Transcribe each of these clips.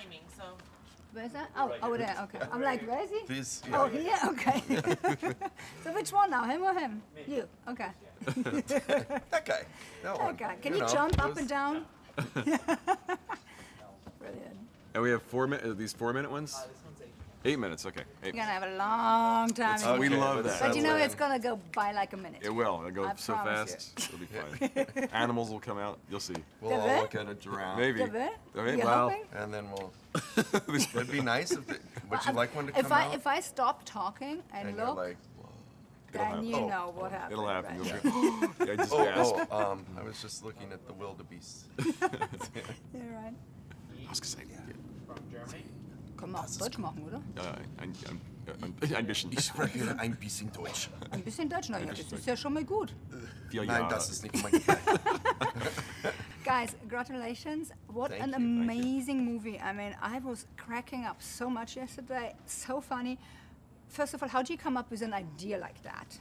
timing, so. Where's that? Oh, over there. Okay. I'm like, where is he? This, Oh, here. Okay. So which one now? Him or him? You. Okay. that guy. That guy. Can you jump up and down? Brilliant. And we have 4 minutes. These 4-minute ones. This one's 8. 8 minutes. Okay. 8 You're gonna have a long time. Oh, we love that. But you know it's gonna go by like a minute. It will. It'll go I so promise fast. It'll be fine. Animals will come out. You'll see. We'll all look at a giraffe. Maybe. You're Well, hoping? And then we'll. It'd be nice if. Would you like one to come out? If I stop talking and you're look, like, then you know what happened. it'll happen. right? You'll go, yeah, just gasp. I was just looking at the wildebeest. You're right. I was gonna say, From Germany. Komm mal, Deutsch machen, oder? ein bisschen. Ich spreche ein bisschen Deutsch. Ein bisschen Deutsch, naja, das ist ja schon mal gut. Nein, das ist nicht mein Guys, congratulations. What Thank an you. amazing movie. I mean, I was cracking up so much yesterday. So funny. First of all, how do you come up with an idea like that?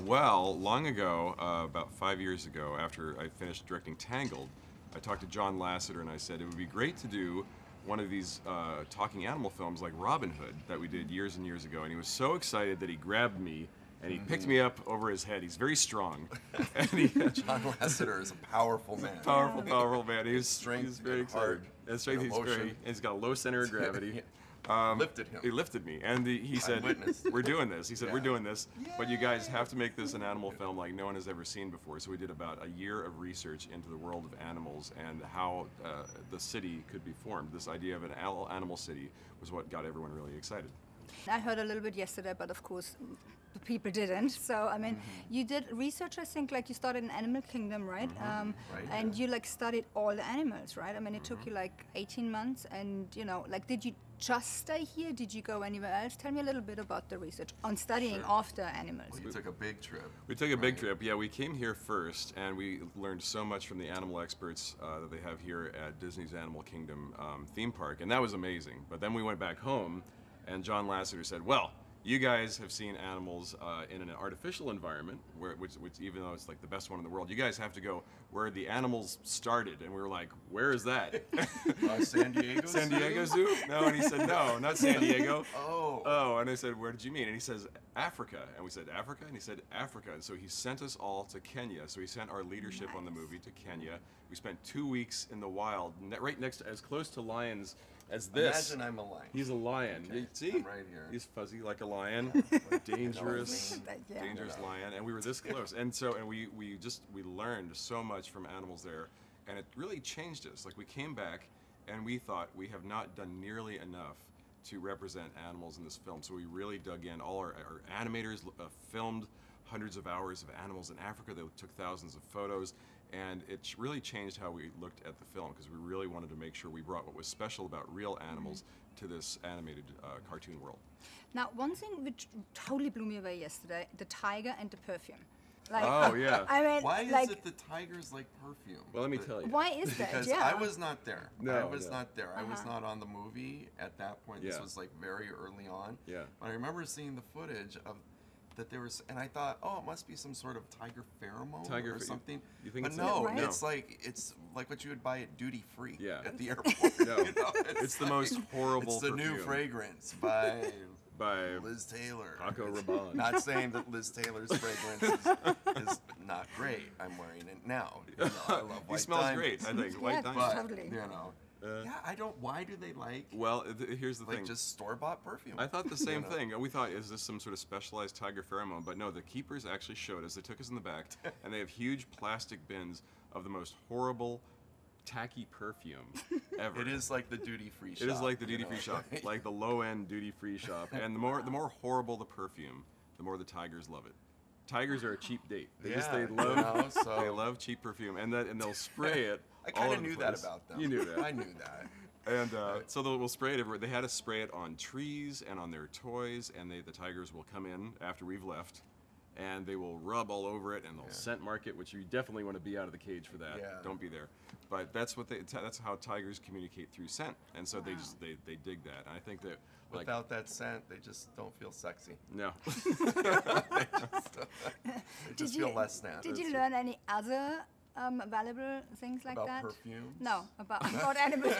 Well, long ago, about 5 years ago, after I finished directing Tangled, I talked to John Lasseter and I said it would be great to do one of these talking animal films like Robin Hood that we did years and years ago. And he was so excited that he grabbed me and he picked me up over his head. He's very strong. And John Lasseter is a powerful man. Powerful man. He's Strength very and heart excited. Strength, and he's very. emotion. He's got a low center of gravity. Lifted him. He lifted me, and he said, witnessed. "We're doing this." He said, Yeah. "We're doing this, but you guys have to make this an animal film like no one has ever seen before." So we did about a year of research into the world of animals and how the city could be formed. This idea of an animal city was what got everyone really excited. I heard a little bit yesterday, but of course, the people didn't. So, I mean, you did research, I think, like you started in Animal Kingdom, right? Right, And you like studied all the animals, right? I mean, it took you like 18 months and, you know, like, did you just stay here? Did you go anywhere else? Tell me a little bit about the research on studying after animals. We took a big trip. We took a big trip. Yeah, we came here first, and we learned so much from the animal experts that they have here at Disney's Animal Kingdom theme park, and that was amazing. But then we went back home, and John Lasseter said, "Well, you guys have seen animals in an artificial environment, which even though it's like the best one in the world, you guys have to go where the animals started." And we were like, "Where is that?" San Diego San Diego Zoo? No, and he said, "No, not San Diego." Oh, And I said, "Where did you mean?" And he says, "Africa." And we said, "Africa?" And he said, "Africa." And so he sent us all to Kenya. So he sent our leadership on the movie to Kenya. We spent 2 weeks in the wild, right next to, as close to lions as this. Imagine I'm a lion. He's a lion. Okay, See? I'm right here. He's fuzzy like a lion. Dangerous, Yeah. dangerous lion. And we were this close. And so, and we learned so much from animals there. And it really changed us. Like, we came back and we thought we have not done nearly enough to represent animals in this film. So we really dug in. All our animators filmed hundreds of hours of animals in Africa. They took thousands of photos, and it really changed how we looked at the film, because we really wanted to make sure we brought what was special about real animals to this animated cartoon world. Now, one thing which totally blew me away yesterday, the tiger and the perfume. Like, Oh, yeah. I mean, Why like, is it the tigers like perfume? Well, let me tell you. why is that? Because Yeah. I was not there. No, I was no. not there. I was not on the movie at that point. This Yeah. was like very early on. Yeah. But I remember seeing the footage of that there was, and I thought, oh, it must be some sort of tiger pheromone or something. You think but it's no, right? it's like what you would buy at duty free Yeah. at the airport. No. You know, It's the most horrible It's the new perfume. fragrance by By Liz Taylor. Paco Rabanne. Not saying that Liz Taylor's fragrance is not great. I'm wearing it now. You know, I love He white smells diamonds. great, I think. Yeah, White but- diamond. Totally. You know. Yeah, I don't. Why do they like Well, here's the thing. just store-bought perfume? I thought the same You know? thing. We thought, is this some sort of specialized tiger pheromone? But no, the keepers actually showed us. They took us in the back, and they have huge plastic bins of the most horrible, tacky perfume ever. It is like the duty-free shop. It is like the you duty-free know? shop, like the low-end duty-free shop. And the more horrible the perfume, the more the tigers love it. Tigers are a cheap date. They love cheap perfume, and they'll spray it. I all kind over of the knew that place. about them. You knew that. I knew that. And so we'll spray it everywhere. They had to spray it on trees and on their toys, and the tigers will come in after we've left, and they will rub all over it, and they'll scent mark it, which you definitely want to be out of the cage for that. Yeah. Don't be there. But that's what that's how tigers communicate through scent, and so they dig that. And I think that like Without that scent, they just don't feel sexy. no. They just feel less snap. Did you learn any other valuable things like about that. perfumes? No, about animals.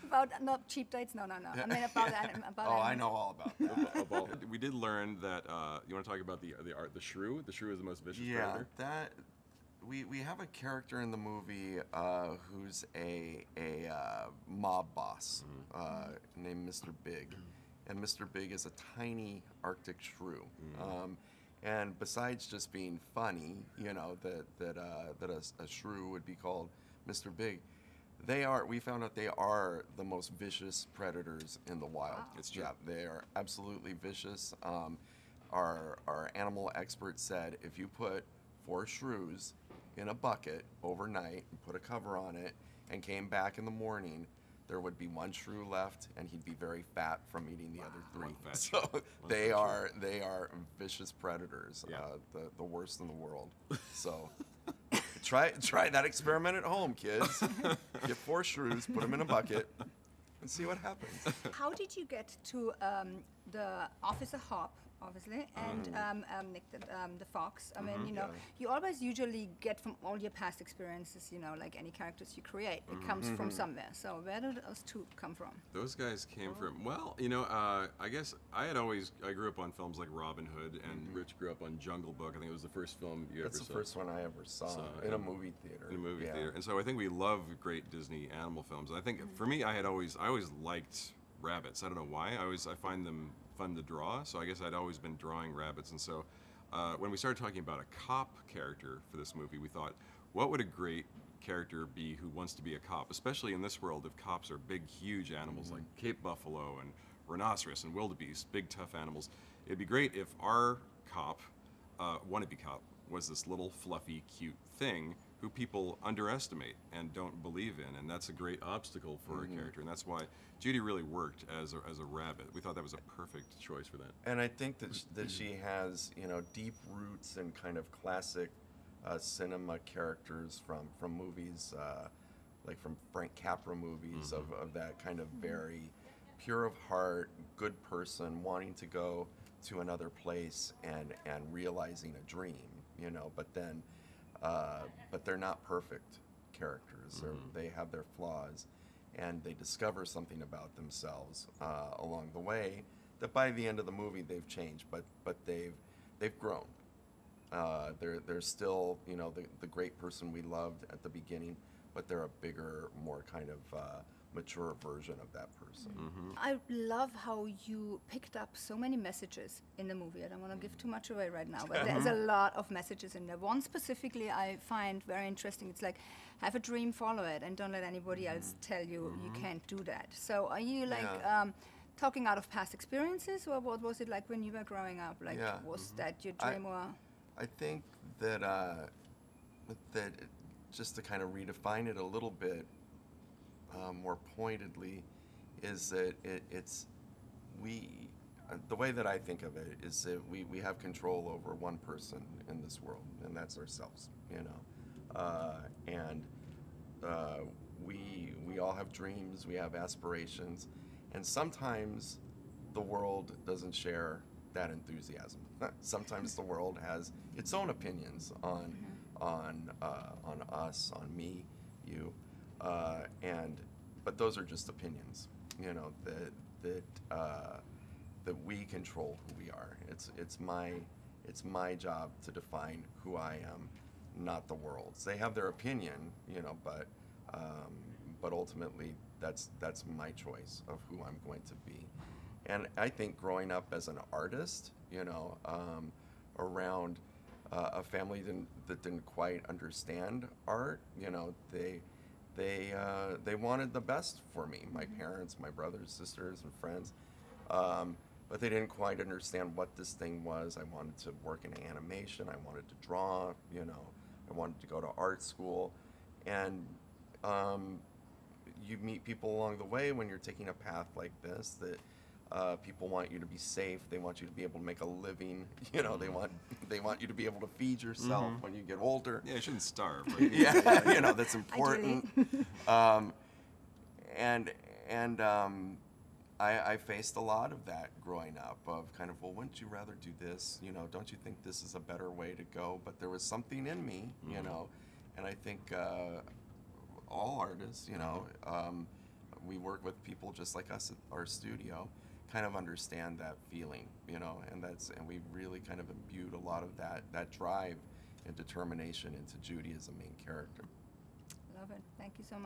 About not cheap dates. No. I mean about about. Oh, animals. I know all about that. We did learn that you want to talk about the Shrew. The Shrew is the most vicious Yeah, predator. that we have a character in the movie who's a mob boss named Mr. Big, and Mr. Big is a tiny Arctic shrew. And besides just being funny, you know, that a shrew would be called Mr. Big, we found out they are the most vicious predators in the wild. Wow. It's true. Yeah, they are absolutely vicious. Our animal expert said if you put 4 shrews in a bucket overnight and put a cover on it and came back in the morning, there would be 1 shrew left, and he'd be very fat from eating the other 3. So they are vicious predators, Yeah. the worst in the world. So try that experiment at home, kids. Get 4 shrews, put them in a bucket, and see what happens. How did you get to the Officer Hop, obviously, and Nick, the fox? I mean, you know, you always usually get from all your past experiences, you know, like any characters you create, it comes from somewhere. So where did those 2 come from? Those guys came from, well, you know, I guess I grew up on films like Robin Hood, and Rich grew up on Jungle Book. I think it was the first film you That's ever the saw. first one I ever saw in a movie theater. In a movie theater. And so I think we love great Disney animal films. And I think for me, I always liked rabbits. I don't know why. I find them fun to draw. So I guess I'd always been drawing rabbits. And so when we started talking about a cop character for this movie, we thought, what would a great character be who wants to be a cop, especially in this world if cops are big, huge animals like Cape buffalo and rhinoceros and wildebeest, big, tough animals. It'd be great if our cop, wannabe cop, was this little fluffy, cute thing who people underestimate and don't believe in, and that's a great obstacle for a character, and that's why Judy really worked as a rabbit. We thought that was a perfect choice for that. And I think that she has, you know, deep roots in kind of classic cinema characters from movies, like from Frank Capra movies, of that kind of very pure of heart, good person wanting to go to another place and realizing a dream, you know, but they're not perfect characters. They have their flaws, and they discover something about themselves along the way that by the end of the movie they've changed, but they've grown. They're still, you know, the great person we loved at the beginning, but they're a bigger, more kind of mature version of that person. I love how you picked up so many messages in the movie. I don't want to give too much away right now, but there's a lot of messages in there. One specifically I find very interesting. It's like, have a dream, follow it, and don't let anybody else tell you you can't do that. So are you like talking out of past experiences, or what was it like when you were growing up? Like, was that your dream, or? I think that just to kind of redefine it a little bit more pointedly, is that the way that I think of it is that we have control over one person in this world, and that's ourselves, you know. And we all have dreams, we have aspirations, and sometimes the world doesn't share that enthusiasm. Sometimes the world has its own opinions on us, on me, you, but those are just opinions, you know, that we control who we are. It's my job to define who I am, not the world's. They have their opinion, you know, but ultimately that's my choice of who I'm going to be. And I think growing up as an artist, you know, around a family that didn't quite understand art, you know, they wanted the best for me, my parents, my brothers, sisters, and friends, but they didn't quite understand what this thing was. I wanted to work in animation, I wanted to draw, you know, I wanted to go to art school, and you meet people along the way when you're taking a path like this that people want you to be safe. They want you to be able to make a living. You know, they want you to be able to feed yourself when you get older. Yeah, you shouldn't starve. Right? Yeah, you know, that's important. I faced a lot of that growing up, of kind of, well, wouldn't you rather do this? You know, don't you think this is a better way to go? But there was something in me, you know, and I think all artists, you know, we work with people just like us at our studio, kind of understand that feeling, you know, and we really kind of imbued a lot of that drive and determination into Judy as a main character. Love it. Thank you so much.